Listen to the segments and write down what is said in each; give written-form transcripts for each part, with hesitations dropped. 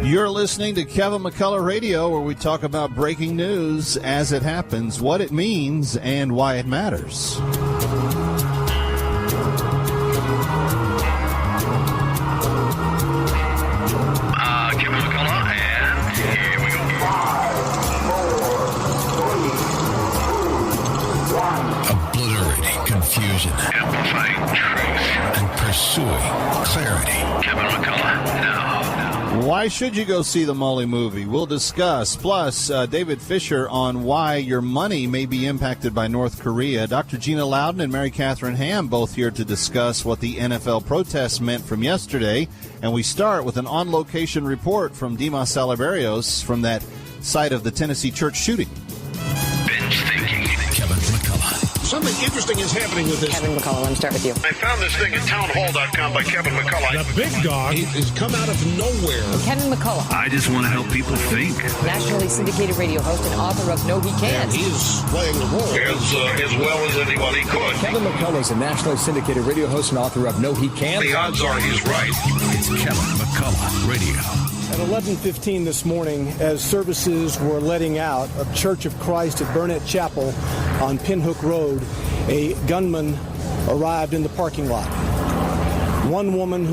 You're listening to Kevin McCullough Radio, where we talk about breaking news as it happens, what it means, and why it matters. Kevin McCullough, and here we go. 5, 4, 3, 2, 1. Obliterating confusion. Amplifying truth. And pursuing clarity. Kevin McCullough, now. Why should you go see the Molly movie? We'll discuss. Plus, David Fisher on why your money may be impacted by North Korea. Dr. Gina Loudon and Mary Catherine Ham both here to discuss what the NFL protests meant from yesterday. And we start with an on-location report from Dimas Salaberios from that site of the Tennessee church shooting. Binge thinking. Kevin McCullough. Something interesting is happening with this. Kevin McCullough, let me start with you. I found this thing at townhall.com by Kevin McCullough. The big dog has come out of nowhere. Kevin McCullough. I just want to help people think. Nationally syndicated radio host and author of No He Can't. He is playing the role as well as anybody could. Kevin McCullough is a nationally syndicated radio host and author of No He Can't. The odds are he's right. It's Kevin McCullough Radio. At 11:15 this morning, as services were letting out of Church of Christ at Burnett Chapel on Pinhook Road, a gunman arrived in the parking lot. One woman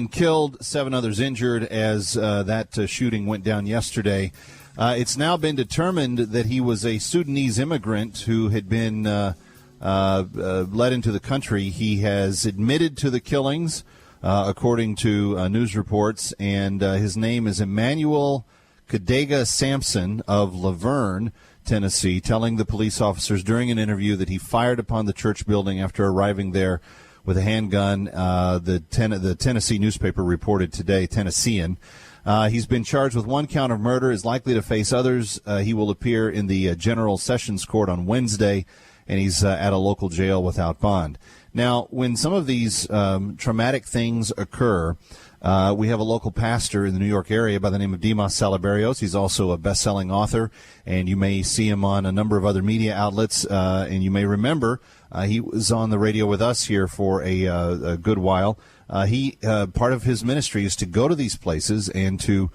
killed, 7 others injured as that shooting went down yesterday. It's now been determined that he was a Sudanese immigrant who had been led into the country. He has admitted to the killings, according to news reports, and his name is Emmanuel Kadega Sampson of Laverne, Tennessee, telling the police officers during an interview that he fired upon the church building after arriving there with a handgun. The Tennessee newspaper reported today, Tennessean. He's been charged with 1 count of murder, is likely to face others. He will appear in the General Sessions Court on Wednesday, and he's at a local jail without bond. Now, when some of these traumatic things occur, we have a local pastor in the New York area by the name of Dimas Salaberios. He's also a best-selling author, and you may see him on a number of other media outlets. And you may remember he was on the radio with us here for a good while. Part of his ministry is to go to these places and to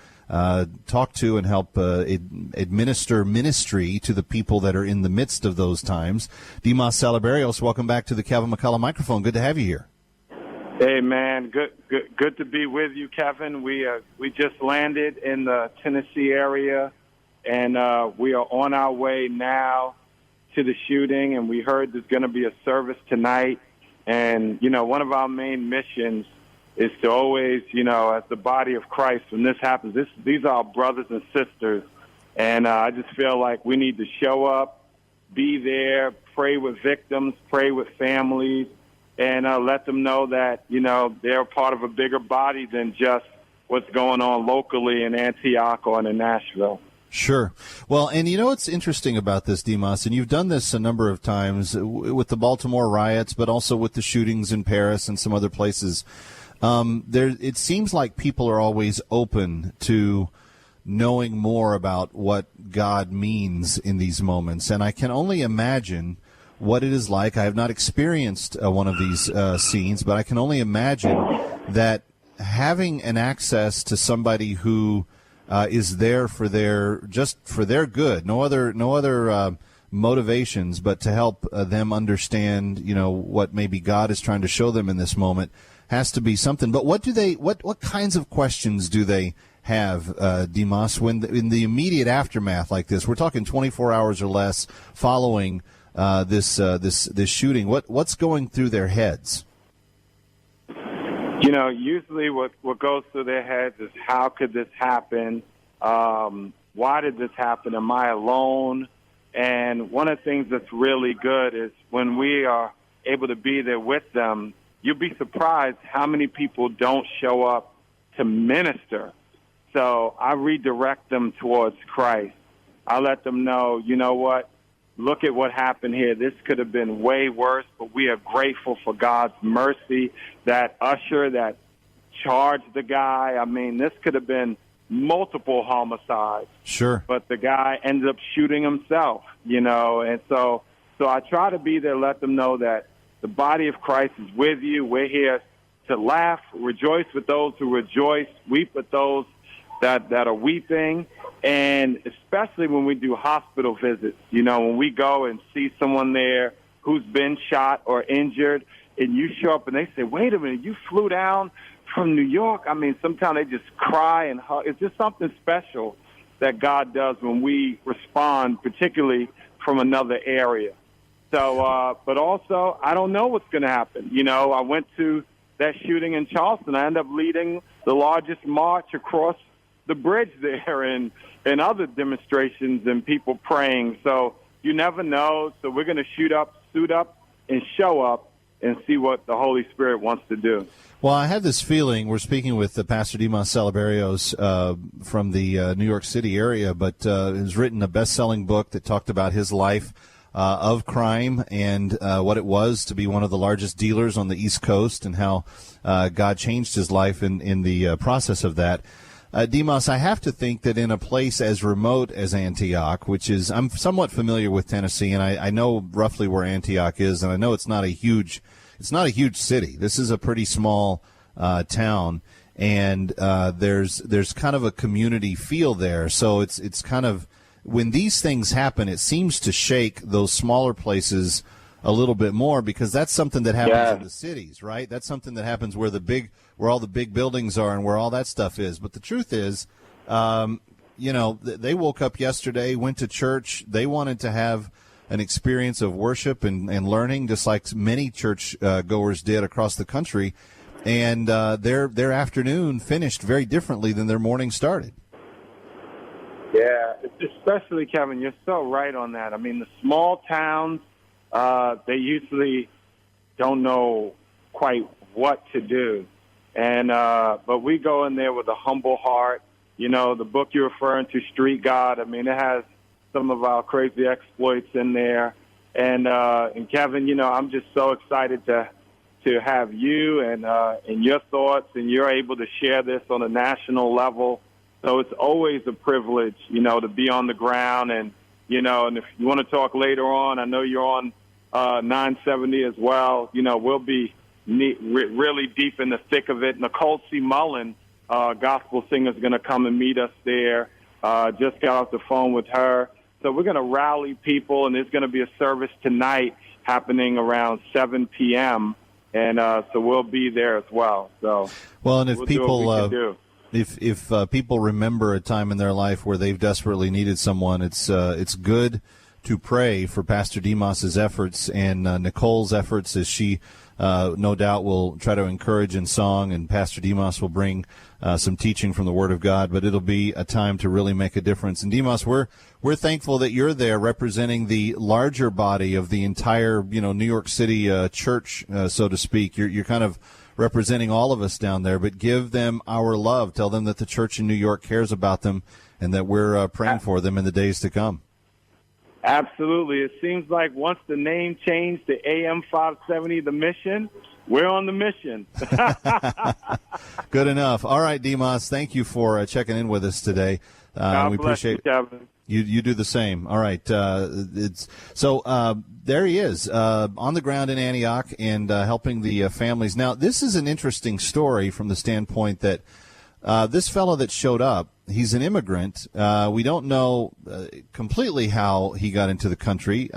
talk to and help administer ministry to the people that are in the midst of those times. Dimas Salaberios, welcome back to the Kevin McCullough microphone. Good to have you here. Hey, man, good to be with you, Kevin. We just landed in the Tennessee area, and we are on our way now to the shooting, and we heard there's going to be a service tonight. And, you know, one of our main missions is to always, you know, as the body of Christ, when this happens, these are our brothers and sisters, and I just feel like we need to show up, be there, pray with victims, pray with families, and let them know that, you know, they're part of a bigger body than just what's going on locally in Antioch or in Nashville. Sure. Well, and you know what's interesting about this, Dimas, and you've done this a number of times with the Baltimore riots, but also with the shootings in Paris and some other places. It seems like people are always open to knowing more about what God means in these moments, and I can only imagine what it is like. I have not experienced one of these scenes, but I can only imagine that having an access to somebody who is there for their good, no other motivations, but to help them understand, you know, what maybe God is trying to show them in this moment, has to be something. But what kinds of questions do they have, Dimas, when in the immediate aftermath like this? We're talking 24 hours or less following this shooting. What's going through their heads? You know, usually what goes through their heads is, how could this happen? Why did this happen? Am I alone? And one of the things that's really good is when we are able to be there with them, you'll be surprised how many people don't show up to minister. So I redirect them towards Christ. I let them know, you know what? Look at what happened here. This could have been way worse, but we are grateful for God's mercy. That usher that charged the guy, I mean, this could have been multiple homicides. Sure. But the guy ended up shooting himself, you know. And so I try to be there, let them know that the body of Christ is with you. We're here laugh, rejoice with those who rejoice, weep with those that are weeping, and especially when we do hospital visits. You know, when we go and see someone there who's been shot or injured, and you show up and they say, wait a minute, you flew down from New York? I mean, sometimes they just cry and hug. It's just something special that God does when we respond, particularly from another area. So, but also, I don't know what's going to happen. You know, I went to that shooting in Charleston. I ended up leading the largest march across the bridge there, and other demonstrations and people praying. So you never know. So we're going to suit up, and show up and see what the Holy Spirit wants to do. Well, I have this feeling, we're speaking with Pastor Dimas Salaberios from the New York City area, but has written a best-selling book that talked about his life of crime and what it was to be one of the largest dealers on the East Coast, and how God changed his life in the process of that. Dimas, I have to think that in a place as remote as Antioch, which is, I'm somewhat familiar with Tennessee, and I know roughly where Antioch is, and I know it's not a huge city. This is a pretty small town, and there's kind of a community feel there. So it's kind of, when these things happen, it seems to shake those smaller places a little bit more, because that's something that happens in the cities, right? That's something that happens where all the big buildings are and where all that stuff is. But the truth is, you know, they woke up yesterday, went to church. They wanted to have an experience of worship and learning, just like many church goers did across the country. And their afternoon finished very differently than their morning started. Yeah, especially, Kevin, you're so right on that. I mean, the small towns, they usually don't know quite what to do. And but we go in there with a humble heart. You know, the book you're referring to, Street God, I mean, it has some of our crazy exploits in there. And Kevin, you know, I'm just so excited to have you and your thoughts, and you're able to share this on a national level. So it's always a privilege, you know, to be on the ground. And, you know, and if you want to talk later on, I know you're on 970 as well. You know, we'll be really deep in the thick of it. Nicole C. Mullen, gospel singer, is going to come and meet us there. Just got off the phone with her. So we're going to rally people, and there's going to be a service tonight happening around 7 p.m., and so we'll be there as well. So, well, and if we'll people if people remember a time in their life where they've desperately needed someone, it's good to pray for Pastor Dimas's efforts and Nicole's efforts, as she no doubt will try to encourage in song, and Pastor Dimas will bring some teaching from the Word of God. But it'll be a time to really make a difference. And Dimas, we're thankful that you're there representing the larger body of the entire, you know, New York City church, so to speak. You're kind of representing all of us down there, but give them our love. Tell them that the church in New York cares about them, and that we're praying for them in the days to come. Absolutely. It seems like once the name changed to AM 570, the mission, we're on the mission. Good enough. All right, Dimas, thank you for checking in with us today. God we bless appreciate you, Kevin. You do the same. All right. There he is on the ground in Antioch and helping the families. Now, this is an interesting story from the standpoint that this fellow that showed up, he's an immigrant. We don't know completely how he got into the country.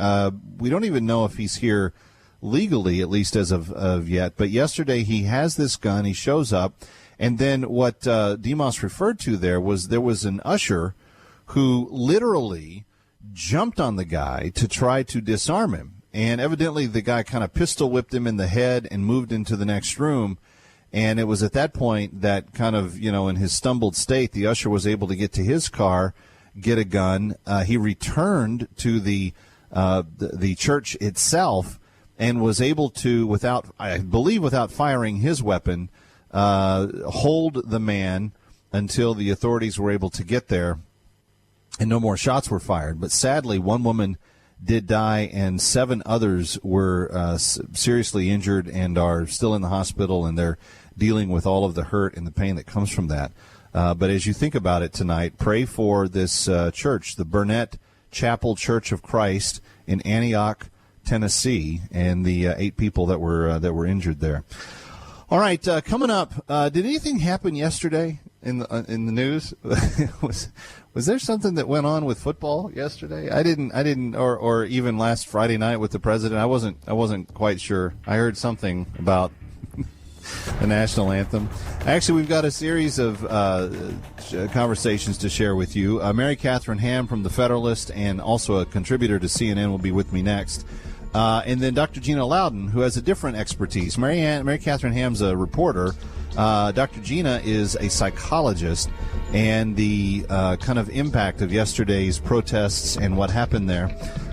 We don't even know if he's here legally, at least as of yet. But yesterday he has this gun. He shows up. And then what Dimas referred to there was an usher who literally jumped on the guy to try to disarm him. And evidently the guy kind of pistol whipped him in the head and moved into the next room. And it was at that point that kind of, you know, in his stumbled state, the usher was able to get to his car, get a gun. He returned to the church itself and was able to, without firing his weapon, hold the man until the authorities were able to get there and no more shots were fired. But sadly, one woman did die, and 7 others were seriously injured and are still in the hospital, and they're dealing with all of the hurt and the pain that comes from that. But as you think about it tonight, pray for this church, the Burnett Chapel Church of Christ in Antioch, Tennessee, and the 8 people that were injured there. All right, coming up, did anything happen yesterday in the news? Was there something that went on with football yesterday? I didn't, or even last Friday night with the president. I wasn't quite sure. I heard something about the national anthem. Actually, we've got a series of conversations to share with you. Mary Catherine Ham from The Federalist and also a contributor to CNN will be with me next. And then Dr. Gina Loudon, who has a different expertise. Mary Catherine Ham's a reporter. Dr. Gina is a psychologist, and the kind of impact of yesterday's protests and what happened there.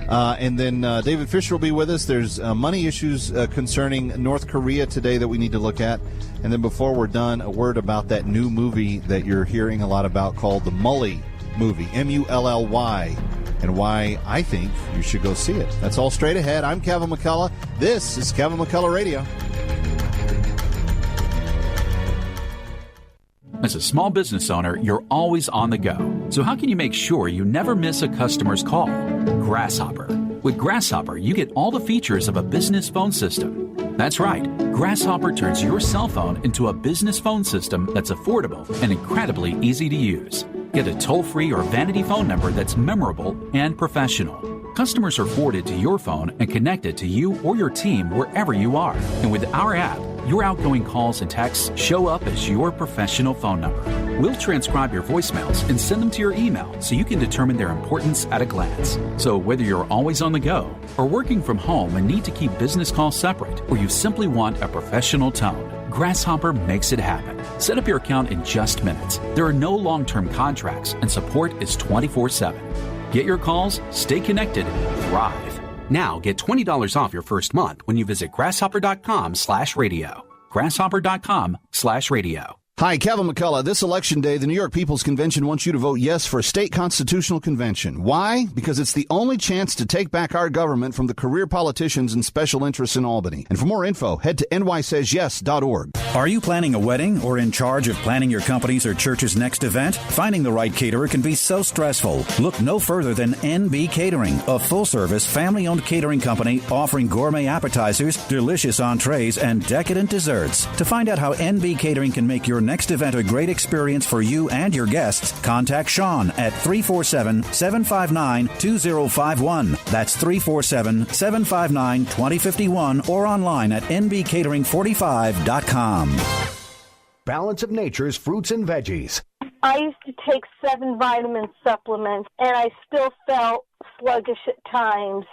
And then David Fisher will be with us. There's money issues concerning North Korea today that we need to look at. And then before we're done, a word about that new movie that you're hearing a lot about called the Mully movie, M-U-L-L-Y, and why I think you should go see it. That's all straight ahead. I'm Kevin McCullough. This is Kevin McCullough Radio. As a small business owner, you're always on the go. So how can you make sure you never miss a customer's call? Grasshopper. With Grasshopper, you get all the features of a business phone system. That's right. Grasshopper turns your cell phone into a business phone system that's affordable and incredibly easy to use. Get a toll-free or vanity phone number that's memorable and professional. Customers are forwarded to your phone and connected to you or your team wherever you are. And with our app, your outgoing calls and texts show up as your professional phone number. We'll transcribe your voicemails and send them to your email so you can determine their importance at a glance. So whether you're always on the go or working from home and need to keep business calls separate, or you simply want a professional tone, Grasshopper makes it happen. Set up your account in just minutes. There are no long-term contracts, and support is 24/7. Get your calls, stay connected, thrive. Now get $20 off your first month when you visit grasshopper.com/radio. grasshopper.com/radio. Hi, Kevin McCullough. This election day, the New York People's Convention wants you to vote yes for a state constitutional convention. Why? Because it's the only chance to take back our government from the career politicians and special interests in Albany. And for more info, head to nysays.yes.org. Are you planning a wedding or in charge of planning your company's or church's next event? Finding the right caterer can be so stressful. Look no further than NB Catering, a full-service, family-owned catering company offering gourmet appetizers, delicious entrees, and decadent desserts. To find out how NB Catering can make your next event a great experience for you and your guests, contact Sean at 347-759-2051. That's 347-759-2051 or online at nbcatering45.com. Balance of Nature's fruits and veggies. I used to take 7 vitamin supplements, and I still felt sluggish at times.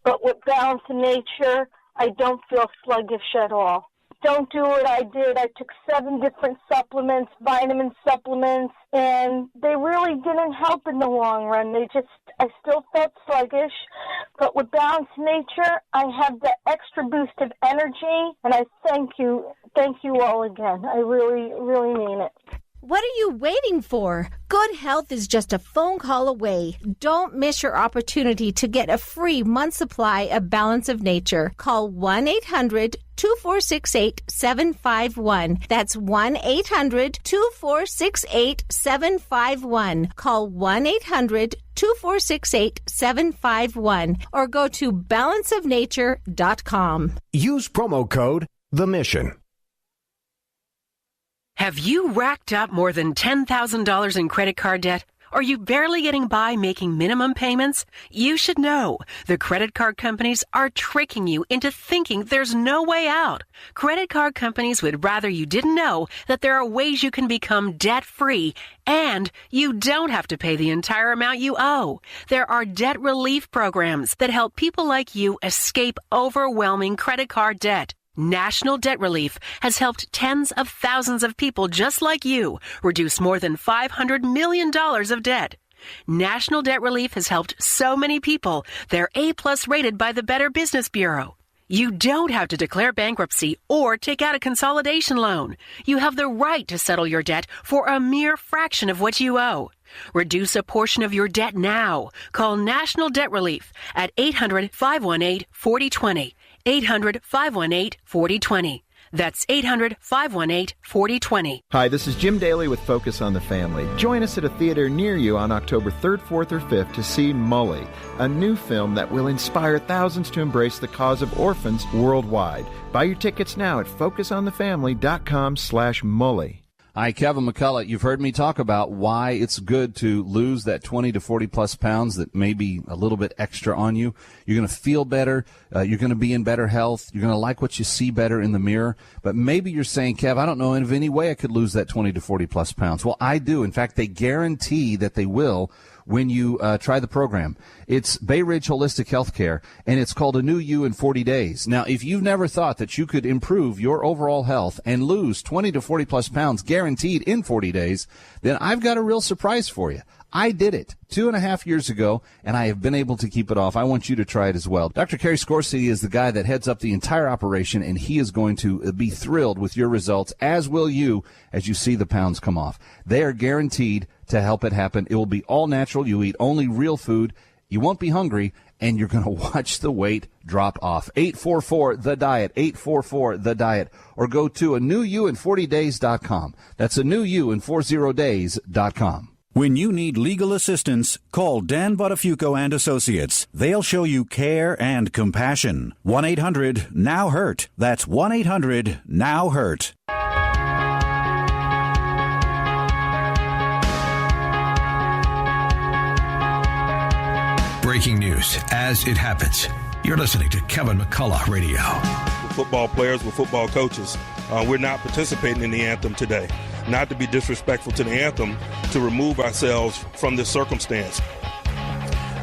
But with Balance of Nature, I don't feel sluggish at all. Don't do what I did. I took 7 different supplements, vitamin supplements, and they really didn't help in the long run. I still felt sluggish, but with Balanced Nature, I have the extra boost of energy, and I thank you all again. I really, really mean it. What are you waiting for? Good health is just a phone call away. Don't miss your opportunity to get a free month supply of Balance of Nature. Call 1-800-2468-751. That's 1-800-2468-751. Call 1-800-2468-751 or go to balanceofnature.com. Use promo code The Mission. Have you racked up more than $10,000 in credit card debt? Are you barely getting by making minimum payments? You should know. The credit card companies are tricking you into thinking there's no way out. Credit card companies would rather you didn't know that there are ways you can become debt-free and you don't have to pay the entire amount you owe. There are debt relief programs that help people like you escape overwhelming credit card debt. National Debt Relief has helped tens of thousands of people just like you reduce more than $500 million of debt. National Debt Relief has helped so many people, they're A+ rated by the Better Business Bureau. You don't have to declare bankruptcy or take out a consolidation loan. You have the right to settle your debt for a mere fraction of what you owe. Reduce a portion of your debt now. Call National Debt Relief at 800-518-4020. 800-518-4020. That's 800-518-4020. Hi, this is Jim Daly with Focus on the Family. Join us at a theater near you on October 3rd, 4th, or 5th to see Mully, a new film that will inspire thousands to embrace the cause of orphans worldwide. Buy your tickets now at focusonthefamily.com/Mully. Hi, Kevin McCullough. You've heard me talk about why it's good to lose that 20 to 40 plus pounds that may be a little bit extra on you. You're going to feel better. You're going to be in better health. You're going to like what you see better in the mirror. But maybe you're saying, Kev, I don't know of any way I could lose that 20 to 40 plus pounds. Well, I do. In fact, they guarantee that they will when you try the program. It's Bay Ridge Holistic Healthcare, and it's called A New You in 40 Days. Now, if you've never thought that you could improve your overall health and lose 20 to 40 plus pounds guaranteed in 40 days, then I've got a real surprise for you. I did it 2.5 years ago, and I have been able to keep it off. I want you to try it as well. Dr. Kerry Scorsese is the guy that heads up the entire operation, and he is going to be thrilled with your results, as will you, as you see the pounds come off. They are guaranteed to help it happen. It will be all natural. You eat only real food. You won't be hungry, and you're going to watch the weight drop off. 844-THE-DIET, 844-THE-DIET, or go to anewyouin40days.com. That's anewyouin40days.com. When you need legal assistance, call Dan Buttafuoco and Associates. They'll show you care and compassion. 1-800-NOW-HURT. That's 1-800-NOW-HURT. Breaking news as it happens. You're listening to Kevin McCullough Radio. Football players, with football coaches, we're not participating in the anthem today. Not to be disrespectful to the anthem, to remove ourselves from this circumstance.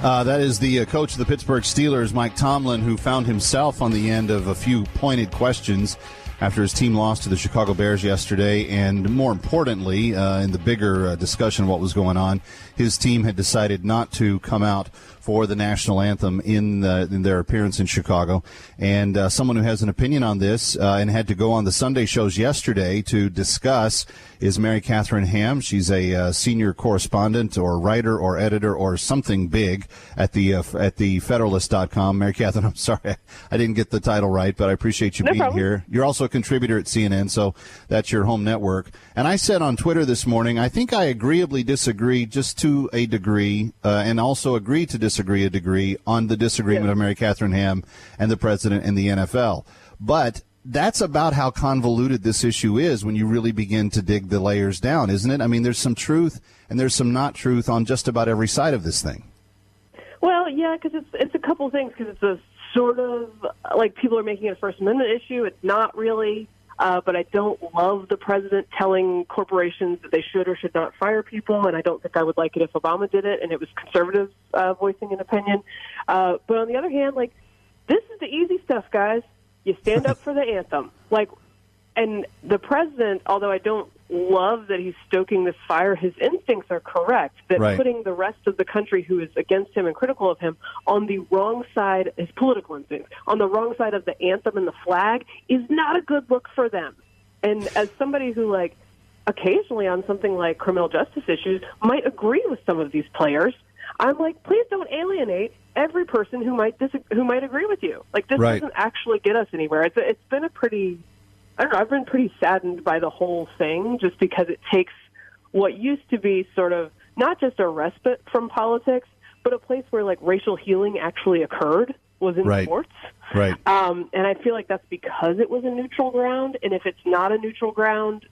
That is the coach of the Pittsburgh Steelers, Mike Tomlin, who found himself on the end of a few pointed questions after his team lost to the Chicago Bears yesterday. And more importantly, in the bigger discussion of what was going on, his team had decided not to come out for the national anthem in their appearance in Chicago. And someone who has an opinion on this and had to go on the Sunday shows yesterday to discuss is Mary Catherine Ham. She's a senior correspondent or writer or editor or something big at the Federalist.com. Mary Catherine, I'm sorry, I didn't get the title right, but I appreciate you being here. You're also a contributor at CNN, so that's your home network. And I said on Twitter this morning, I think I agreeably disagree just to a degree, and also agree to disagree a degree on the disagreement of Mary Catherine Ham and the president and the NFL. But that's about how convoluted this issue is when you really begin to dig the layers down, isn't it? I mean, there's some truth and there's some not truth on just about every side of this thing. Well, yeah, because it's a couple things, because it's a sort of like people are making it a First Amendment issue. It's not really, but I don't love the president telling corporations that they should or should not fire people, and I don't think I would like it if Obama did it and it was conservatives voicing an opinion. But on the other hand, like, this is the easy stuff, guys. You stand up for the anthem. And the president, although I don't love that he's stoking this fire, his instincts are correct, that putting the rest of the country who is against him and critical of him on the wrong side, his political instincts, on the wrong side of the anthem and the flag is not a good look for them. And as somebody who, occasionally on something like criminal justice issues might agree with some of these players, I'm like, please don't alienate every person who might agree with you. This doesn't actually get us anywhere. It's been a pretty, I don't know, I've been pretty saddened by the whole thing, just because it takes what used to be sort of not just a respite from politics, but a place where racial healing actually occurred was in sports. Right. And I feel like that's because it was a neutral ground. And if it's not a neutral ground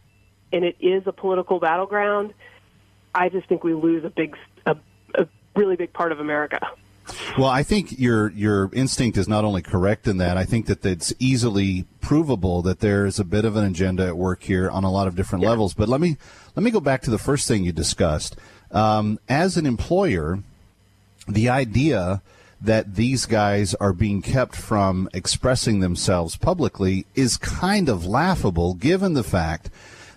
and it is a political battleground, I just think we lose a really big part of America. Well, I think your instinct is not only correct in that, I think that it's easily provable that there's a bit of an agenda at work here on a lot of different levels. But let me go back to the first thing you discussed. As an employer, the idea that these guys are being kept from expressing themselves publicly is kind of laughable, given the fact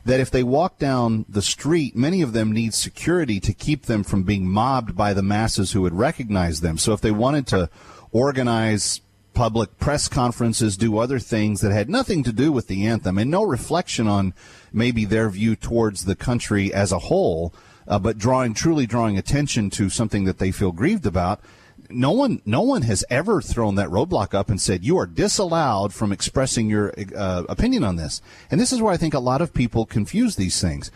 that if they walk down the street, many of them need security to keep them from being mobbed by the masses who would recognize them. So if they wanted to organize public press conferences, do other things that had nothing to do with the anthem and no reflection on maybe their view towards the country as a whole, but truly drawing attention to something that they feel grieved about, no one has ever thrown that roadblock up and said you are disallowed from expressing your opinion on this. And this is where I think a lot of people confuse these things.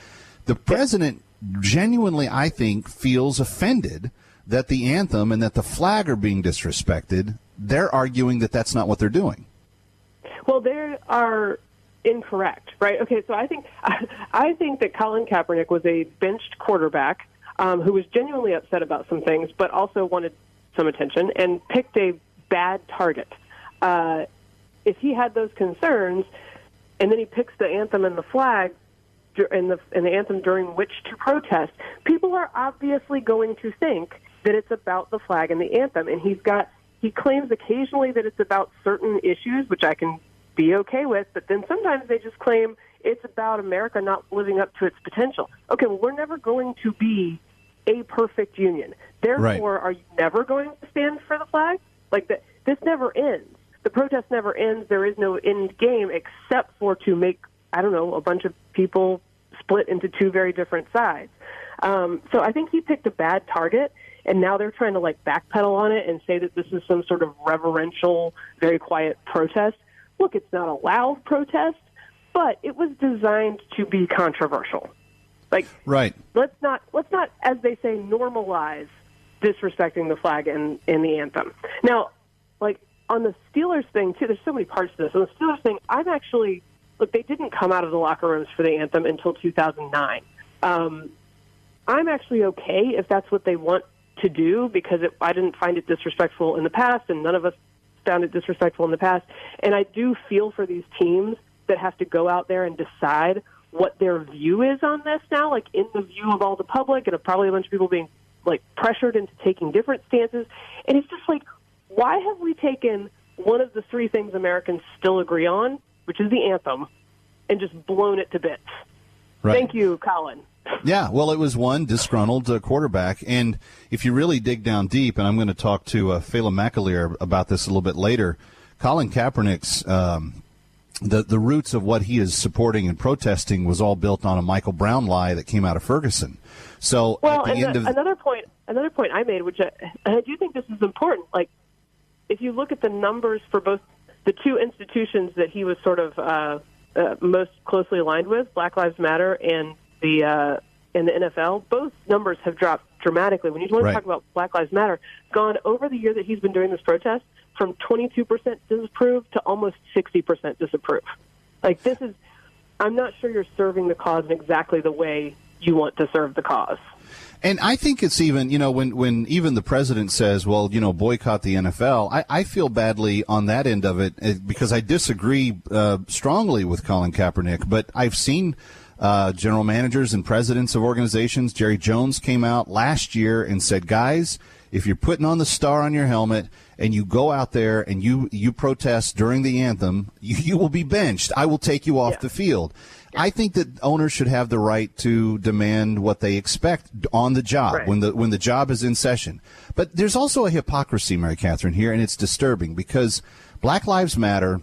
The president genuinely, I think, feels offended that the anthem and that the flag are being disrespected. They're arguing that that's not what they're doing. Well, they are incorrect, right? Okay, so I think that Colin Kaepernick was a benched quarterback who was genuinely upset about some things, but also wanted some attention and picked a bad target. If he had those concerns, and then he picks the anthem and the flag and the anthem during which to protest, people are obviously going to think that it's about the flag and the anthem. And he claims occasionally that it's about certain issues, which I can be okay with, but then sometimes they just claim it's about America not living up to its potential. Okay, well, we're never going to be a perfect union. Therefore, Are you never going to stand for the flag? Like, this never ends. The protest never ends. There is no end game except for to make, I don't know, a bunch of people split into two very different sides. So I think he picked a bad target, and now they're trying to, backpedal on it and say that this is some sort of reverential, very quiet protest. Look, it's not a loud protest, but it was designed to be controversial. Right. Let's not, as they say, normalize disrespecting the flag and the anthem. Now, on the Steelers thing, too, there's so many parts to this. On the Steelers thing, they didn't come out of the locker rooms for the anthem until 2009. I'm actually okay if that's what they want to do, because I didn't find it disrespectful in the past, and none of us found it disrespectful in the past. And I do feel for these teams that have to go out there and decide what their view is on this now, in the view of all the public and of probably a bunch of people being pressured into taking different stances. And it's just why have we taken one of the three things Americans still agree on, which is the anthem, and just blown it to bits? Right. Thank you, Colin. Yeah, well, it was one disgruntled quarterback. And if you really dig down deep, and I'm going to talk to Phelan McCullough about this a little bit later, Colin Kaepernick's the roots of what he is supporting and protesting was all built on a Michael Brown lie that came out of Ferguson. So another point I made, which I do think this is important, if you look at the numbers for both the two institutions that he was sort of most closely aligned with, Black Lives Matter and the NFL, both numbers have dropped dramatically. When you want to talk about Black Lives Matter, gone over the year that he's been doing this protest from 22% disapprove to almost 60% disapprove. I'm not sure you're serving the cause in exactly the way you want to serve the cause. And I think it's even, when even the president says, well, boycott the NFL, I feel badly on that end of it because I disagree strongly with Colin Kaepernick. But I've seen general managers and presidents of organizations. Jerry Jones came out last year and said, guys, if you're putting on the star on your helmet and you go out there and you protest during the anthem, you will be benched. I will take you off the field. I think that owners should have the right to demand what they expect on the job when the job is in session. But there's also a hypocrisy, Mary Catherine, here, and it's disturbing because Black Lives Matter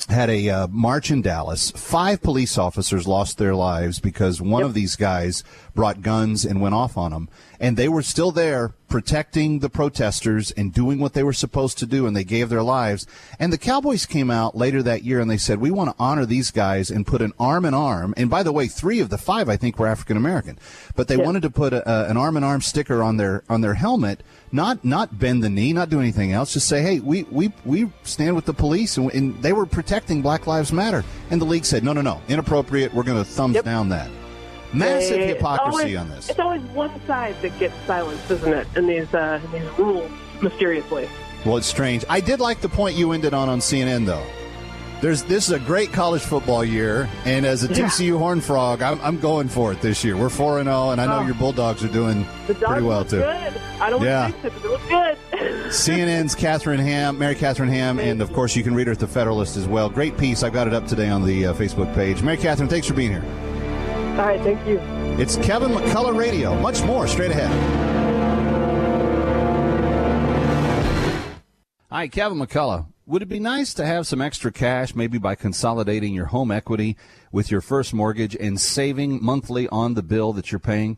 had a march in Dallas. 5 police officers lost their lives because one of these guys brought guns and went off on them. And they were still there protecting the protesters and doing what they were supposed to do, and they gave their lives. And the Cowboys came out later that year and they said, we want to honor these guys and put an arm in arm. And by the way, 3 of the 5, I think, were African American. But they wanted to put an arm in arm sticker on their helmet, not bend the knee, not do anything else. Just say, hey, we stand with the police, and they were protecting Black Lives Matter. And the league said, no, inappropriate. We're going to thumbs down that. Massive hypocrisy on this. It's always one side that gets silenced, isn't it, in these rules, mysteriously. Well, it's strange. I did like the point you ended on CNN, though. This is a great college football year, and as a TCU Horned Frog, I'm going for it this year. We're 4-0, and I know your Bulldogs are doing pretty well, too. Good. I don't want to fix it, but they look good. CNN's Mary Catherine Ham, and, of course, you can read her at The Federalist as well. Great piece. I got it up today on the Facebook page. Mary Catherine, thanks for being here. All right, thank you. It's Kevin McCullough Radio. Much more straight ahead. Hi, Kevin McCullough. Would it be nice to have some extra cash, maybe by consolidating your home equity with your first mortgage and saving monthly on the bill that you're paying?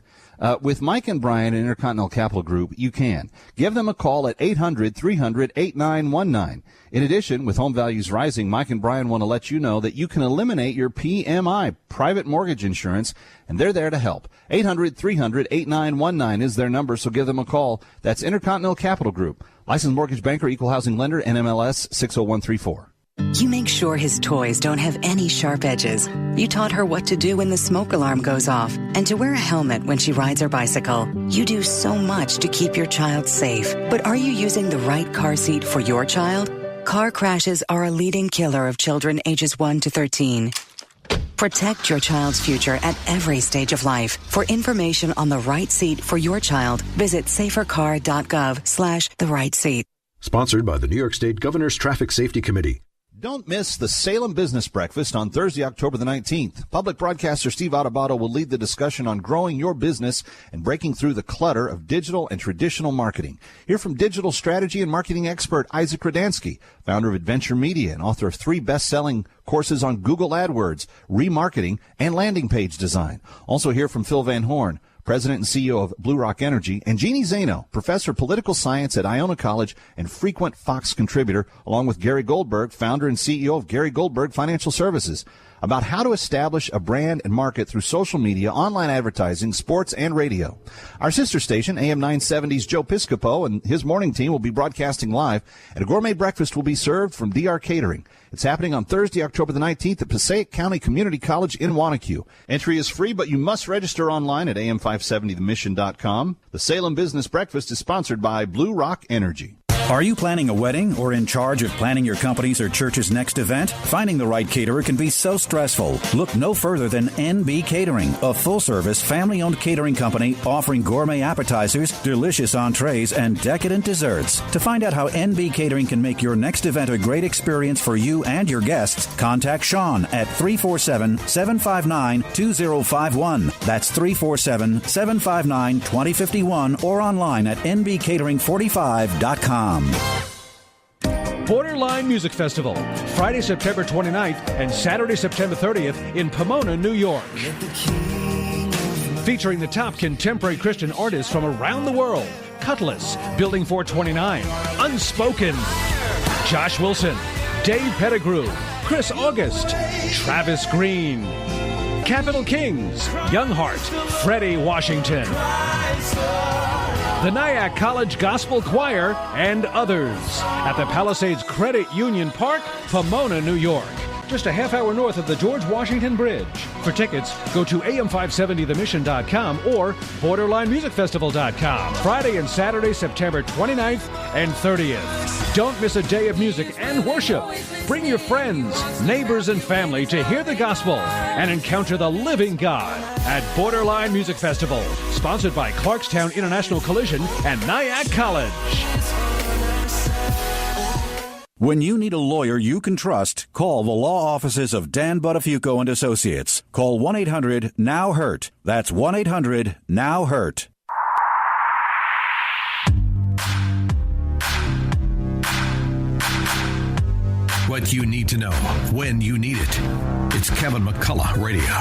With Mike and Brian at Intercontinental Capital Group, you can. Give them a call at 800-300-8919. In addition, with home values rising, Mike and Brian want to let you know that you can eliminate your PMI, private mortgage insurance, and they're there to help. 800-300-8919 is their number, so give them a call. That's Intercontinental Capital Group. Licensed mortgage banker, equal housing lender, NMLS 60134. You make sure his toys don't have any sharp edges. You taught her what to do when the smoke alarm goes off and to wear a helmet when she rides her bicycle. You do so much to keep your child safe. But are you using the right car seat for your child? Car crashes are a leading killer of children ages 1 to 13. Protect your child's future at every stage of life. For information on the right seat for your child, visit safercar.gov/the right seat. Sponsored by the New York State Governor's Traffic Safety Committee. Don't miss the Salem Business Breakfast on Thursday, October the 19th. Public broadcaster Steve Adubato will lead the discussion on growing your business and breaking through the clutter of digital and traditional marketing. Hear from digital strategy and marketing expert Isaac Radansky, founder of Adventure Media and author of 3 best-selling courses on Google AdWords, remarketing, and landing page design. Also hear from Phil Van Horn, President and CEO of Blue Rock Energy, and Jeannie Zaino, Professor of Political Science at Iona College and frequent Fox contributor, along with Gary Goldberg, founder and CEO of Gary Goldberg Financial Services, about how to establish a brand and market through social media, online advertising, sports, and radio. Our sister station, AM 970's Joe Piscopo and his morning team will be broadcasting live, and a gourmet breakfast will be served from DR Catering. It's happening on Thursday, October the 19th at Passaic County Community College in Wanacue. Entry is free, but you must register online at am570themission.com. The Salem Business Breakfast is sponsored by Blue Rock Energy. Are you planning a wedding or in charge of planning your company's or church's next event? Finding the right caterer can be so stressful. Look no further than NB Catering, a full-service, family-owned catering company offering gourmet appetizers, delicious entrees, and decadent desserts. To find out how NB Catering can make your next event a great experience for you and your guests, contact Sean at 347-759-2051. That's 347-759-2051 or online at nbcatering45.com. Borderline Music Festival, Friday, September 29th and Saturday, September 30th in Pomona, New York. Featuring the top contemporary Christian artists from around the world. Cutlass, Building 429, Unspoken, Josh Wilson, Dave Pettigrew, Chris August, Travis Green, Capital Kings, Youngheart, Freddie Washington, the Nyack College Gospel Choir, and others at the Palisades Credit Union Park, Pomona, New York. Just a half hour north of the George Washington Bridge. For tickets, go to am570themission.com or borderlinemusicfestival.com. Friday and Saturday, September 29th and 30th. Don't miss a day of music and worship. Bring your friends, neighbors, and family to hear the gospel and encounter the living God at Borderline Music Festival. Sponsored by Clarkstown International Collision and Nyack College. When you need a lawyer you can trust, call the law offices of Dan Buttafuoco and Associates. Call 1-800-NOW-HURT. That's 1-800-NOW-HURT. What you need to know when you need it. It's Kevin McCullough Radio.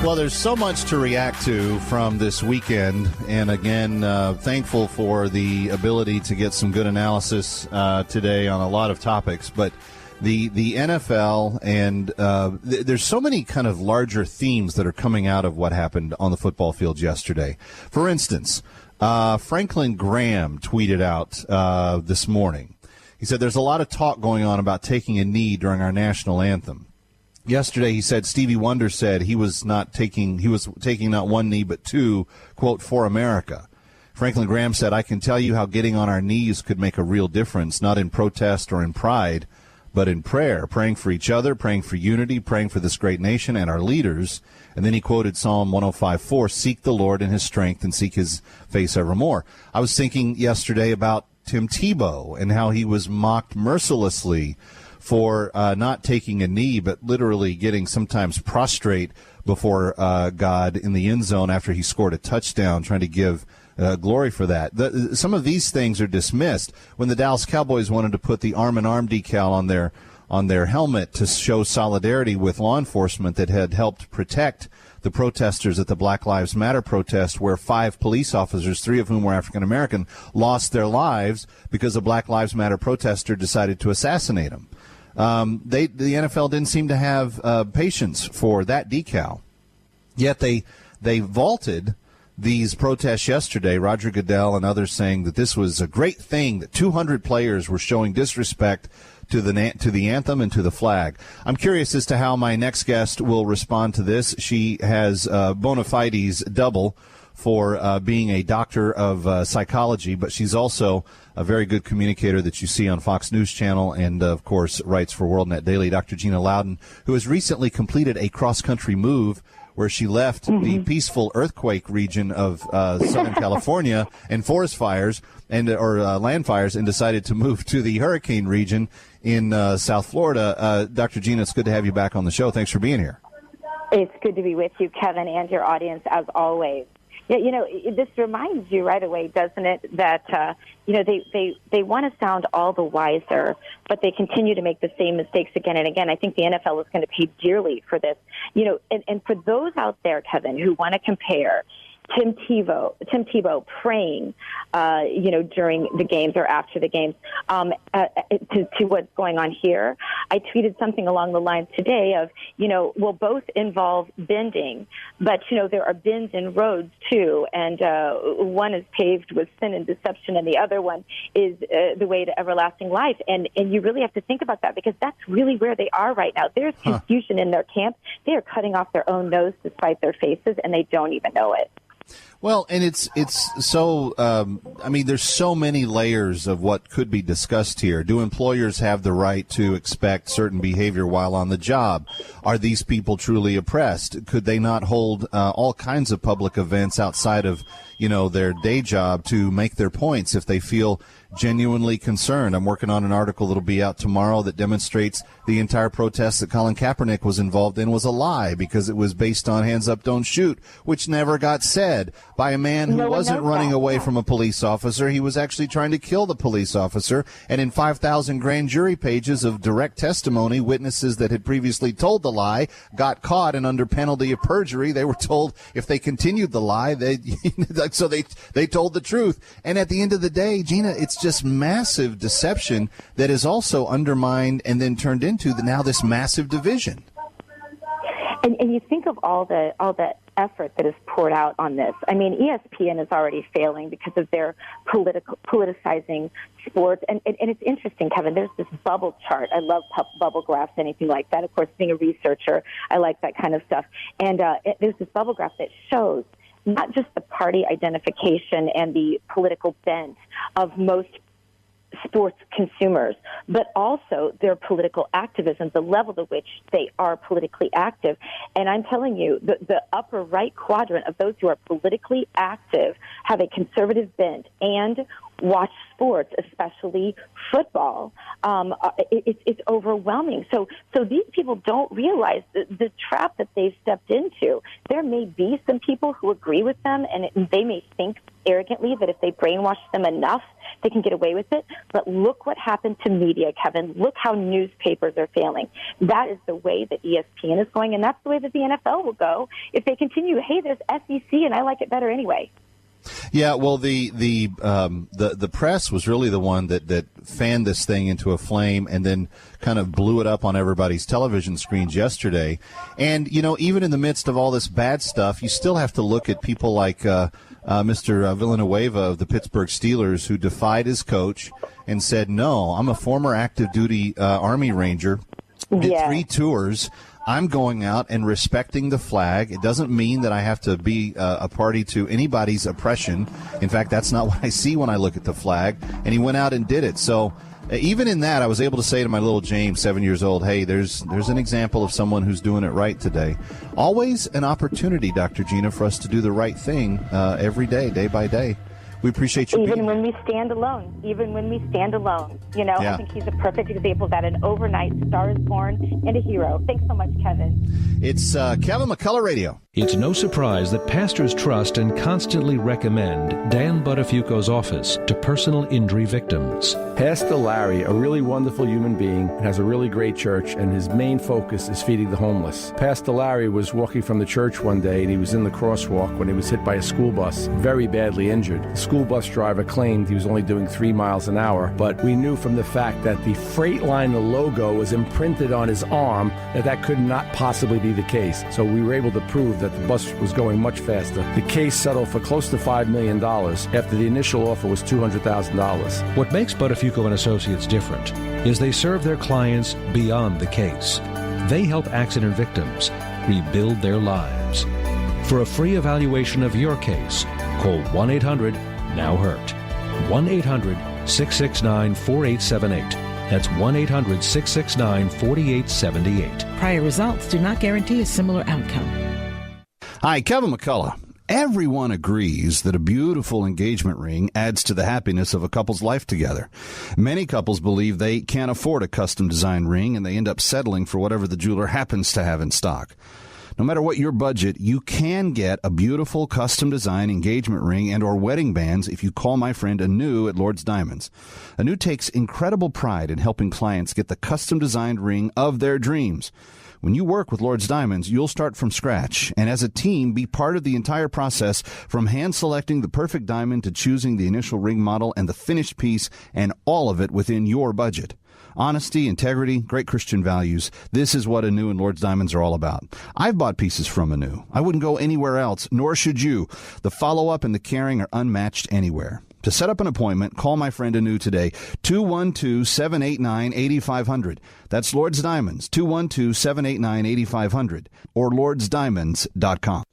Well, there's so much to react to from this weekend, and again, thankful for the ability to get some good analysis today on a lot of topics. But the NFL, and there's so many kind of larger themes that are coming out of what happened on the football field yesterday. For instance, Franklin Graham tweeted out this morning. He said, "There's a lot of talk going on about taking a knee during our national anthem." Yesterday, he said Stevie Wonder said he was taking not one knee but two, quote, for America. Franklin Graham said, "I can tell you how getting on our knees could make a real difference, not in protest or in pride, but in prayer, praying for each other, praying for unity, praying for this great nation and our leaders." And then he quoted Psalm 105:4, "Seek the Lord in his strength and seek his face evermore." I was thinking yesterday about Tim Tebow and how he was mocked mercilessly for not taking a knee, but literally getting sometimes prostrate before God in the end zone after he scored a touchdown, trying to give glory for that. Some of these things are dismissed. When the Dallas Cowboys wanted to put the arm-in-arm decal on their helmet to show solidarity with law enforcement that had helped protect the protesters at the Black Lives Matter protest, where 5 police officers, 3 of whom were African American, lost their lives because a Black Lives Matter protester decided to assassinate them. The NFL didn't seem to have patience for that decal. Yet they vaulted these protests yesterday, Roger Goodell and others saying that this was a great thing, that 200 players were showing disrespect to the anthem and to the flag. I'm curious as to how my next guest will respond to this. She has bona fides double for being a doctor of psychology, but she's also a very good communicator that you see on Fox News Channel and, of course, writes for WorldNet Daily. Dr. Gina Loudon, who has recently completed a cross-country move where she left the peaceful earthquake region of Southern California and forest fires or land fires and decided to move to the hurricane region in South Florida. Dr. Gina, it's good to have you back on the show. Thanks for being here. It's good to be with you, Kevin, and your audience, as always. Yeah, this reminds you right away, doesn't it, that, they want to sound all the wiser, but they continue to make the same mistakes again and again. I think the NFL is going to pay dearly for this. And for those out there, Kevin, who want to compare Tim Tebow praying, during the games or after the games, to what's going on here. I tweeted something along the lines today of, will both involve bending, but, there are bends in roads too. And, one is paved with sin and deception and the other one is the way to everlasting life. And you really have to think about that because that's really where they are right now. There's confusion in their camp. They are cutting off their own nose to spite their faces and they don't even know it. Well, and it's so, there's so many layers of what could be discussed here. Do employers have the right to expect certain behavior while on the job? Are these people truly oppressed? Could they not hold all kinds of public events outside of, their day job to make their points if they feel genuinely concerned? I'm working on an article that'll be out tomorrow that demonstrates the entire protest that Colin Kaepernick was involved in was a lie because it was based on hands up, don't shoot, which never got said by a man who wasn't running away from a police officer. He was actually trying to kill the police officer. And in 5,000 grand jury pages of direct testimony, witnesses that had previously told the lie got caught, and under penalty of perjury, they were told if they continued the lie, they told the truth. And at the end of the day, Gina, it's just massive deception that is also undermined and then turned into now this massive division. And you think of all the effort that is poured out on this. I mean, ESPN is already failing because of their politicizing sports. And it's interesting, Kevin, there's this bubble chart. I love bubble graphs, anything like that. Of course, being a researcher, I like that kind of stuff. And there's this bubble graph that shows not just the party identification and the political bent of most sports consumers, but also their political activism, the level to which they are politically active. And I'm telling you, the upper right quadrant of those who are politically active have a conservative bent and watch sports, especially football. It's overwhelming. So these people don't realize the trap that they've stepped into. There may be some people who agree with them, and they may think arrogantly that if they brainwash them enough, they can get away with it. But look what happened to media, Kevin. Look how newspapers are failing. That is the way that ESPN is going, and that's the way that the NFL will go if they continue. Hey, there's SEC, and I like it better anyway. Yeah, well, the press was really the one that fanned this thing into a flame and then kind of blew it up on everybody's television screens yesterday. And, even in the midst of all this bad stuff, you still have to look at people like Mr. Villanueva of the Pittsburgh Steelers, who defied his coach and said, no, I'm a former active duty Army Ranger, did 3 tours. I'm going out and respecting the flag. It doesn't mean that I have to be a party to anybody's oppression. In fact, that's not what I see when I look at the flag. And he went out and did it. So even in that, I was able to say to my little James, 7 years old, hey, there's an example of someone who's doing it right today. Always an opportunity, Dr. Gina, for us to do the right thing every day, day by day. We appreciate you even when we stand alone. I think he's a perfect example of that. An overnight star is born and a hero. Thanks so much, Kevin. It's Kevin McCullough Radio. It's no surprise that pastors trust and constantly recommend Dan Buttafuoco's office to personal injury victims. Pastor Larry, a really wonderful human being, has a really great church, and his main focus is feeding the homeless. Pastor Larry was walking from the church one day, and he was in the crosswalk when he was hit by a school bus, very badly injured. The school bus driver claimed he was only doing 3 miles an hour, but we knew from the fact that the Freightliner logo was imprinted on his arm that could not possibly be the case. So we were able to prove that the bus was going much faster. The case settled for close to $5 million after the initial offer was $200,000. What makes Buttafuoco and Associates different is they serve their clients beyond the case. They help accident victims rebuild their lives. For a free evaluation of your case, call 1-800-NOW-HURT. 1-800-669-4878. That's 1-800-669-4878. Prior results do not guarantee a similar outcome. Hi, Kevin McCullough. Everyone agrees that a beautiful engagement ring adds to the happiness of a couple's life together. Many couples believe they can't afford a custom-designed ring, and they end up settling for whatever the jeweler happens to have in stock. No matter what your budget, you can get a beautiful custom-designed engagement ring and or wedding bands if you call my friend Anu at Lord's Diamonds. Anu takes incredible pride in helping clients get the custom-designed ring of their dreams. When you work with Lord's Diamonds, you'll start from scratch, and as a team, be part of the entire process, from hand-selecting the perfect diamond to choosing the initial ring model and the finished piece, and all of it within your budget. Honesty, integrity, great Christian values. This is what Anu and Lord's Diamonds are all about. I've bought pieces from Anu. I wouldn't go anywhere else, nor should you. The follow-up and the caring are unmatched anywhere. To set up an appointment, call my friend Anu today, 212-789-8500. That's Lord's Diamonds, 212-789-8500, or lordsdiamonds.com.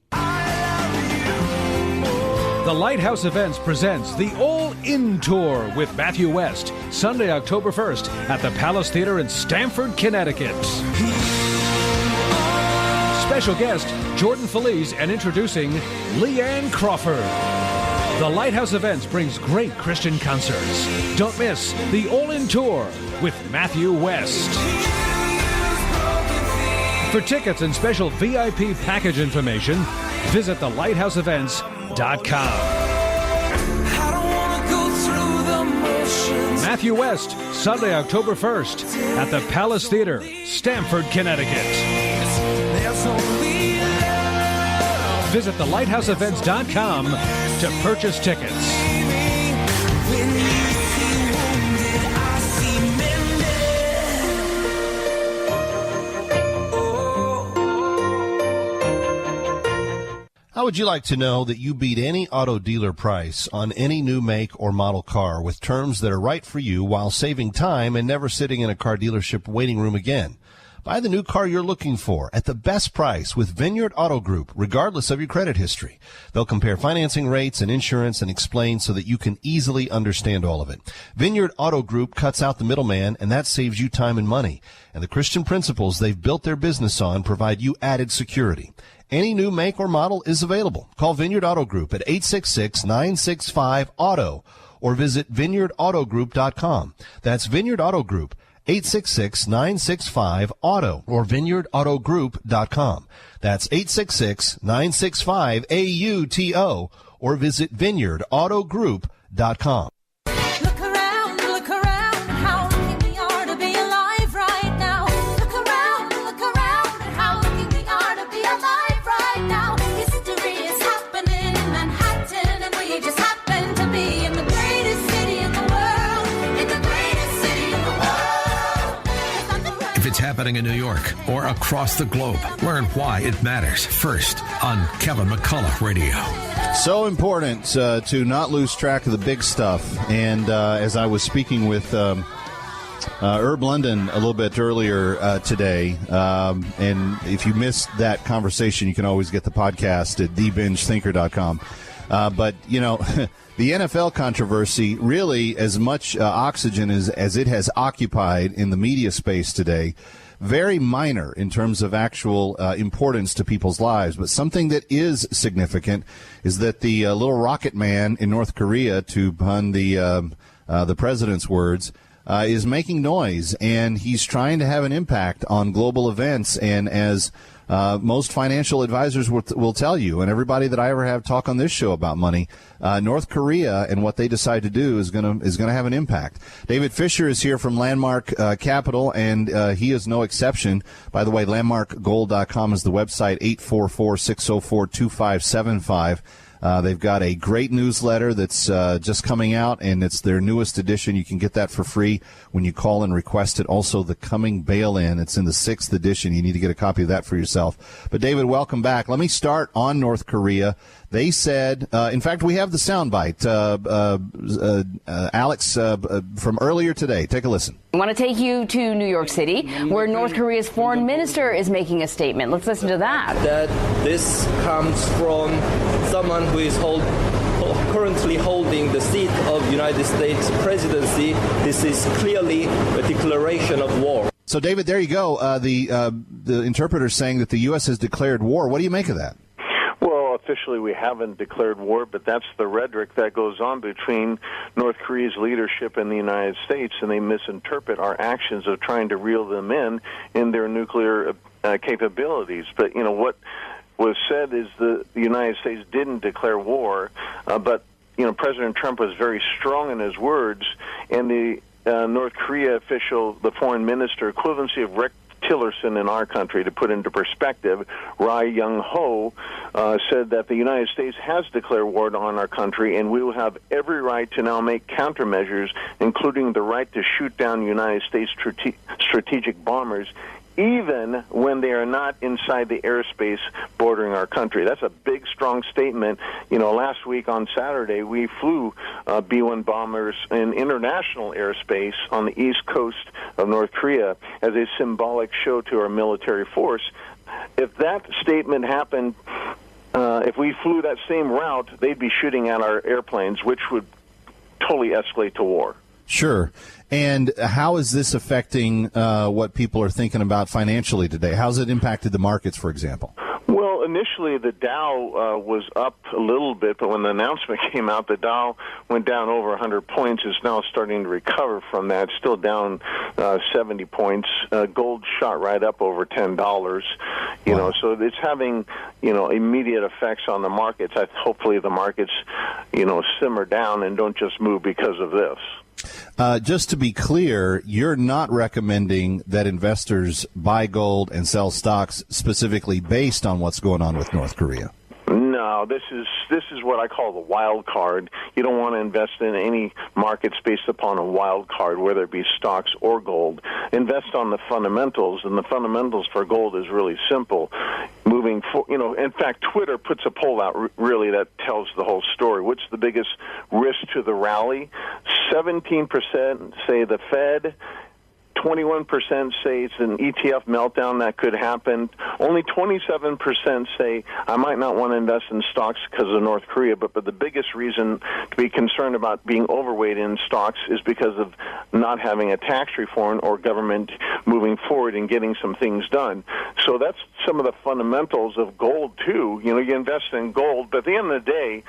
The Lighthouse Events presents the All-In Tour with Matthew West, Sunday, October 1st at the Palace Theater in Stamford, Connecticut. Special guest, Jordan Feliz, and introducing Leanne Crawford. The Lighthouse Events brings great Christian concerts. Don't miss the All-In Tour with Matthew West. For tickets and special VIP package information, visit thelighthouseevents.com. Matthew West, Sunday, October 1st at the Palace Theater, Stamford, Connecticut. Visit thelighthouseevents.com to purchase tickets. How would you like to know that you beat any auto dealer price on any new make or model car with terms that are right for you while saving time and never sitting in a car dealership waiting room again? Buy the new car you're looking for at the best price with Vineyard Auto Group, regardless of your credit history. They'll compare financing rates and insurance and explain so that you can easily understand all of it. Vineyard Auto Group cuts out the middleman, and that saves you time and money. And the Christian principles they've built their business on provide you added security. Any new make or model is available. Call Vineyard Auto Group at 866-965-AUTO or visit vineyardautogroup.com. That's Vineyard Auto Group. 866-965-AUTO or vineyardautogroup.com. That's 866-965-AUTO or visit vineyardautogroup.com. Look around, how lucky we are to be alive right now. Look around, how lucky we are to be alive right now. History is happening in Manhattan, and we just happen to be in the greatest city in the world, in the greatest city in the world. If it's happening in New York or across the globe, learn why it matters first on Kevin McCullough Radio. So important to not lose track of the big stuff. And as I was speaking with Herb London a little bit earlier today, and if you missed that conversation, you can always get the podcast at thebingethinker.com. But, you know, the NFL controversy, really as much oxygen as it has occupied in the media space today, very minor in terms of actual importance to people's lives. But something that is significant is that the little rocket man in North Korea, to pun the president's words, is making noise, and he's trying to have an impact on global events. And as most financial advisors will tell you, and everybody that I ever have talk on this show about money, North Korea and what they decide to do is going to have an impact. David Fisher is here from Landmark Capital, and he is no exception. By the way, landmarkgold.com is the website, 844-604-2575. They've got a great newsletter that's just coming out, and it's their newest edition. You can get that for free when you call and request it. Also, the Coming Bail-In. It's in the 6th edition. You need to get a copy of that for yourself. But, David, welcome back. Let me start on North Korea. They said, in fact, we have the soundbite. Alex, from earlier today. Take a listen. I want to take you to New York City, where North Korea's foreign minister is making a statement. Let's listen to that. That this comes from someone who is currently holding the seat of United States presidency. This is clearly a declaration of war. So, David, there you go. The interpreter saying that the U.S. has declared war. What do you make of that? Officially, we haven't declared war, but that's the rhetoric that goes on between North Korea's leadership and the United States, and they misinterpret our actions of trying to reel them in their nuclear capabilities. But, what was said is the United States didn't declare war, but, President Trump was very strong in his words, and the North Korea official, the foreign minister, equivalency of Rick Tillerson in our country, to put into perspective, Ri Young-ho said that the United States has declared war on our country, and we will have every right to now make countermeasures, including the right to shoot down United States strategic bombers, even when they are not inside the airspace bordering our country. That's a big, strong statement. Last week on Saturday, we flew B-1 bombers in international airspace on the east coast of North Korea as a symbolic show to our military force. If that statement happened, if we flew that same route, they'd be shooting at our airplanes, which would totally escalate to war. Sure. And how is this affecting what people are thinking about financially today? How's it impacted the markets, for example? Well, initially the Dow was up a little bit, but when the announcement came out, the Dow went down over 100 points. It's now starting to recover from that. It's still down 70 points. Gold shot right up over $10. So it's having immediate effects on the markets. Hopefully the markets simmer down and don't just move because of this. Just to be clear, you're not recommending that investors buy gold and sell stocks specifically based on what's going on with North Korea. No, this is what I call the wild card. You don't want to invest in any markets based upon a wild card, whether it be stocks or gold. Invest on the fundamentals, and the fundamentals for gold is really simple. In fact, Twitter puts a poll out really that tells the whole story. What's the biggest risk to the rally? 17% say the Fed. 21% say it's an ETF meltdown that could happen. Only 27% say I might not want to invest in stocks because of North Korea, but the biggest reason to be concerned about being overweight in stocks is because of not having a tax reform or government moving forward and getting some things done. So that's some of the fundamentals of gold, too. You invest in gold, but at the end of the day,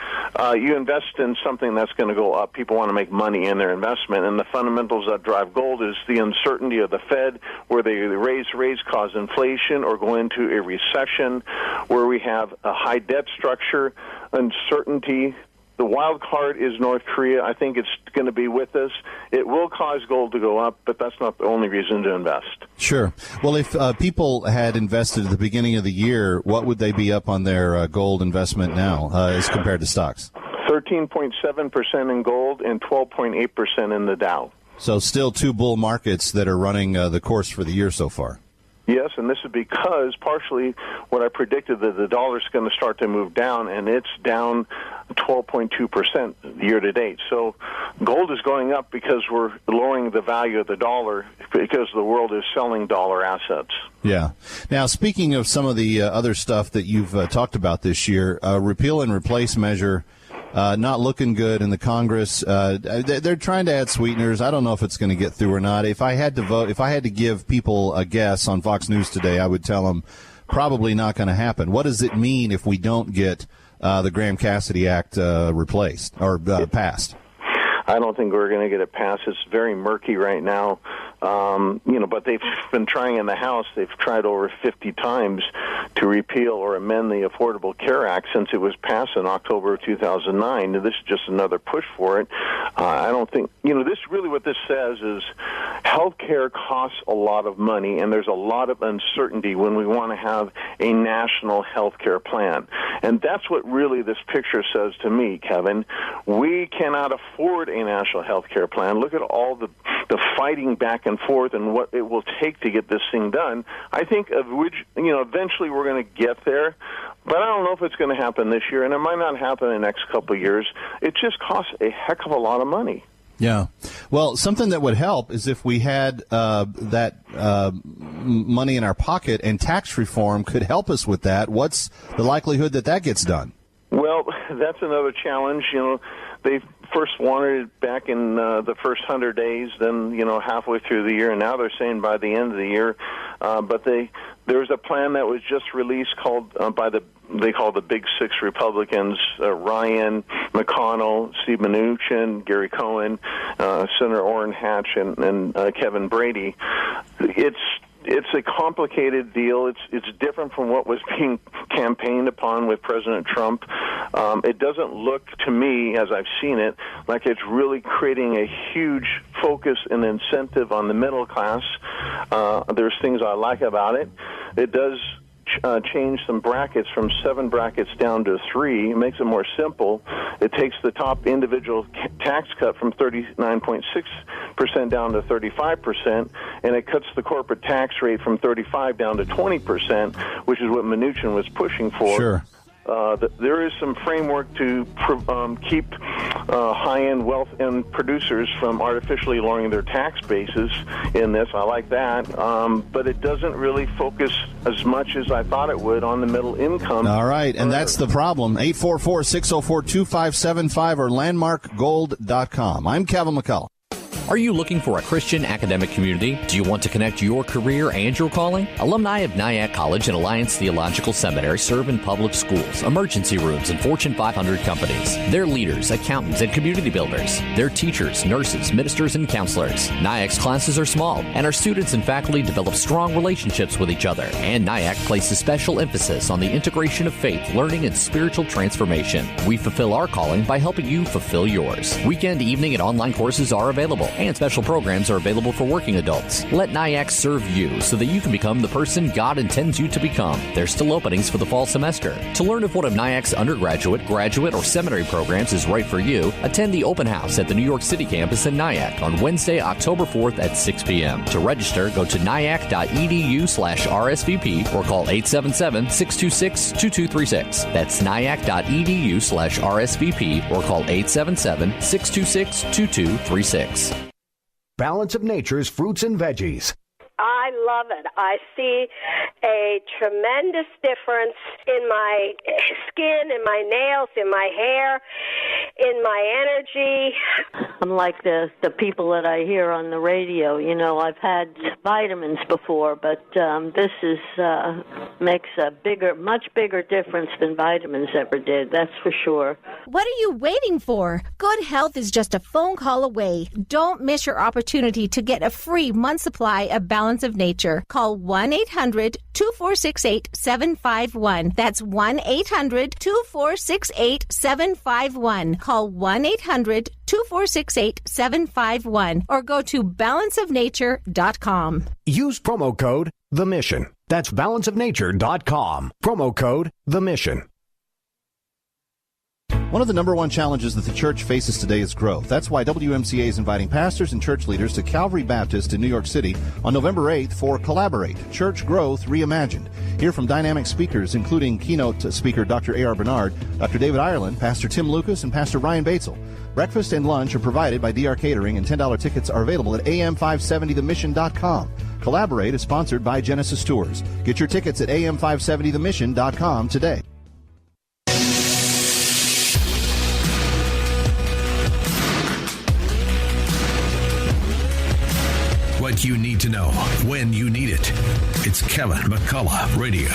you invest in something that's going to go up. People want to make money in their investment, and the fundamentals that drive gold is the uncertainty of the Fed, where they raise rates, cause inflation, or go into a recession, where we have a high debt structure, uncertainty. The wild card is North Korea. I think it's going to be with us. It will cause gold to go up, but that's not the only reason to invest. Sure. Well, if people had invested at the beginning of the year, what would they be up on their gold investment now as compared to stocks? 13.7% in gold and 12.8% in the Dow. So still two bull markets that are running the course for the year so far. Yes, and this is because partially what I predicted that the dollar's going to start to move down, and it's down 12.2% year to date. So gold is going up because we're lowering the value of the dollar because the world is selling dollar assets. Yeah. Now, speaking of some of the other stuff that you've talked about this year, repeal and replace measure. Not looking good in the Congress. They're trying to add sweeteners. I don't know if it's going to get through or not. If I had to give people a guess on Fox News today, I would tell them probably not going to happen. What does it mean if we don't get the Graham-Cassidy Act replaced or passed? I don't think we're going to get it passed. It's very murky right now. But they've been trying in the House. They've tried over 50 times to repeal or amend the Affordable Care Act since it was passed in October of 2009. This is just another push for it. I don't think, what this says is health care costs a lot of money, and there's a lot of uncertainty when we want to have a national health care plan. And that's what really this picture says to me, Kevin. We cannot afford a national health care plan. Look at all the fighting back and forth and what it will take to get this thing done. I think eventually we're going to get there, but I don't know if it's going to happen this year, and it might not happen in the next couple of years. It just costs a heck of a lot of money. Yeah. Well, something that would help is if we had that money in our pocket, and tax reform could help us with that. What's the likelihood that gets done? Well, that's another challenge. They first wanted it back in the first 100 days, then, halfway through the year, and now they're saying by the end of the year. But there's a plan that was just released called they call the Big Six Republicans, Ryan, McConnell, Steve Mnuchin, Gary Cohen, Senator Orrin Hatch, and Kevin Brady. It's a complicated deal. It's different from what was being campaigned upon with President Trump. It doesn't look to me, as I've seen it, like it's really creating a huge focus and incentive on the middle class. There's things I like about it. It does change some brackets from 7 brackets down to 3. It makes it more simple. It takes the top individual tax cut from 39.6% down to 35%, and it cuts the corporate tax rate from 35% down to 20%, which is what Mnuchin was pushing for. Sure. There is some framework to keep high-end wealth and producers from artificially lowering their tax bases in this. I like that. But it doesn't really focus as much as I thought it would on the middle income. All right, and that's the problem. 844-604-2575 or landmarkgold.com. I'm Kevin McCullough. Are you looking for a Christian academic community? Do you want to connect your career and your calling? Alumni of Nyack College and Alliance Theological Seminary serve in public schools, emergency rooms, and Fortune 500 companies. They're leaders, accountants, and community builders. They're teachers, nurses, ministers, and counselors. Nyack's classes are small, and our students and faculty develop strong relationships with each other. And Nyack places special emphasis on the integration of faith, learning, and spiritual transformation. We fulfill our calling by helping you fulfill yours. Weekend, evening, and online courses are available, and special programs are available for working adults. Let Nyack serve you so that you can become the person God intends you to become. There's still openings for the fall semester. To learn if one of Nyack's undergraduate, graduate, or seminary programs is right for you, attend the open house at the New York City campus in Nyack on Wednesday, October 4th at 6 p.m. To register, go to nyack.edu/RSVP or call 877-626-2236. That's nyack.edu/RSVP or call 877-626-2236. Balance of Nature's fruits and veggies. I love it. I see a tremendous difference in my skin, in my nails, in my hair, in my energy. Unlike the people that I hear on the radio, I've had vitamins before, but this is makes a much bigger difference than vitamins ever did. That's for sure. What are you waiting for? Good health is just a phone call away. Don't miss your opportunity to get a free month supply of Balance of Nature. Call 1-800-2468-751. That's 1-800-2468-751. Call 1-800-2468-751 or go to balanceofnature.com. Use promo code The Mission. That's balanceofnature.com. Promo code The Mission. One of the number one challenges that the church faces today is growth. That's why WMCA is inviting pastors and church leaders to Calvary Baptist in New York City on November 8th for Collaborate, Church Growth Reimagined. Hear from dynamic speakers, including keynote speaker Dr. A.R. Bernard, Dr. David Ireland, Pastor Tim Lucas, and Pastor Ryan Batesel. Breakfast and lunch are provided by DR Catering, and $10 tickets are available at am570themission.com. Collaborate is sponsored by Genesis Tours. Get your tickets at am570themission.com today. What you need to know when you need it. It's Kevin McCullough Radio.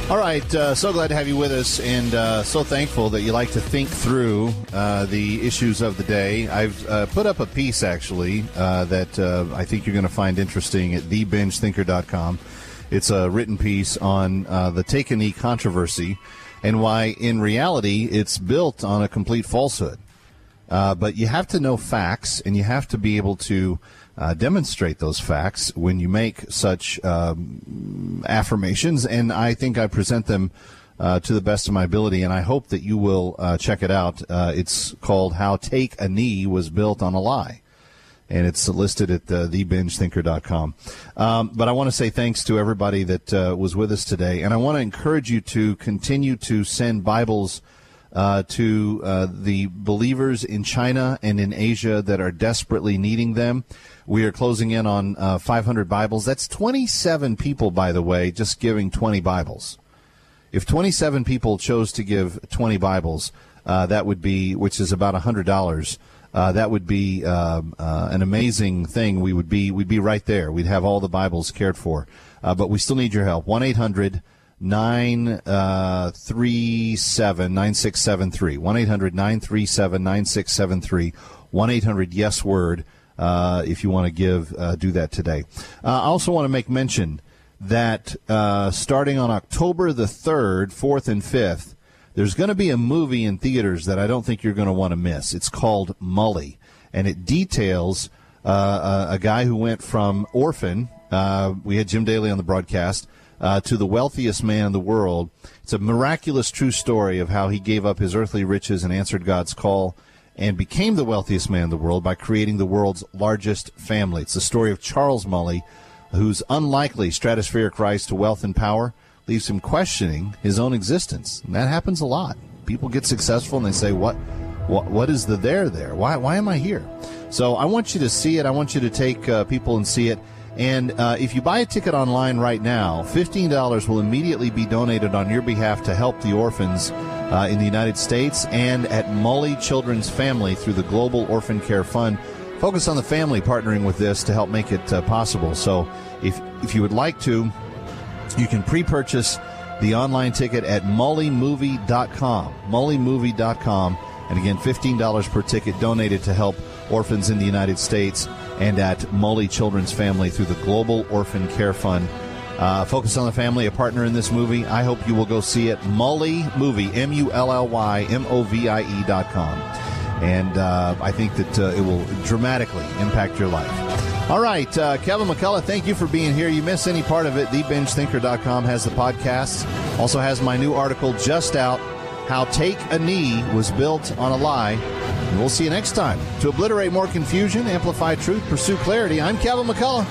All right, so glad to have you with us, and so thankful that you like to think through the issues of the day. I've put up a piece, actually, that I think you're going to find interesting at thebingethinker.com. It's a written piece on the Take a Knee controversy and why, in reality, it's built on a complete falsehood. But you have to know facts, and you have to be able to demonstrate those facts when you make such affirmations, and I think I present them to the best of my ability, and I hope that you will check it out. It's called How Take a Knee Was Built on a Lie, and it's listed at thebingethinker.com. But I want to say thanks to everybody that was with us today, and I want to encourage you to continue to send Bibles to the believers in China and in Asia that are desperately needing them. We are closing in on 500 Bibles. That's 27 people, by the way, just giving 20 Bibles. If 27 people chose to give 20 Bibles, that would be, which is about $100. That would be an amazing thing. We'd be right there. We'd have all the Bibles cared for. But we still need your help. 1-800-937-9673. 1-800-937-9673. 1-800-YES-WORD. If you want to give, do that today. I also want to make mention that starting on October the 3rd, 4th, and 5th, there's going to be a movie in theaters that I don't think you're going to want to miss. It's called Mully, and it details a guy who went from orphan, we had Jim Daly on the broadcast, to the wealthiest man in the world. It's a miraculous true story of how he gave up his earthly riches and answered God's call and became the wealthiest man in the world by creating the world's largest family. It's the story of Charles Mully, whose unlikely stratospheric rise to wealth and power leaves him questioning his own existence. And that happens a lot. People get successful and they say, what is the there? Why am I here? So I want you to see it. I want you to take people and see it. And if you buy a ticket online right now, $15 will immediately be donated on your behalf to help the orphans in the United States and at Mully Children's Family through the Global Orphan Care Fund. Focus on the Family partnering with this to help make it possible. So if you would like to, you can pre-purchase the online ticket at mullymovie.com. Mullymovie.com. And again, $15 per ticket donated to help orphans in the United States and at Mully Children's Family through the Global Orphan Care Fund. Focus on the Family, a partner in this movie. I hope you will go see it. Mully Movie, MULLYMOVIE.com. And I think that it will dramatically impact your life. All right, Kevin McCullough, thank you for being here. You miss any part of it, thebingethinker.com has the podcast. Also has my new article just out, How Take a Knee Was Built on a Lie. And we'll see you next time. To obliterate more confusion, amplify truth, pursue clarity, I'm Kevin McCullough.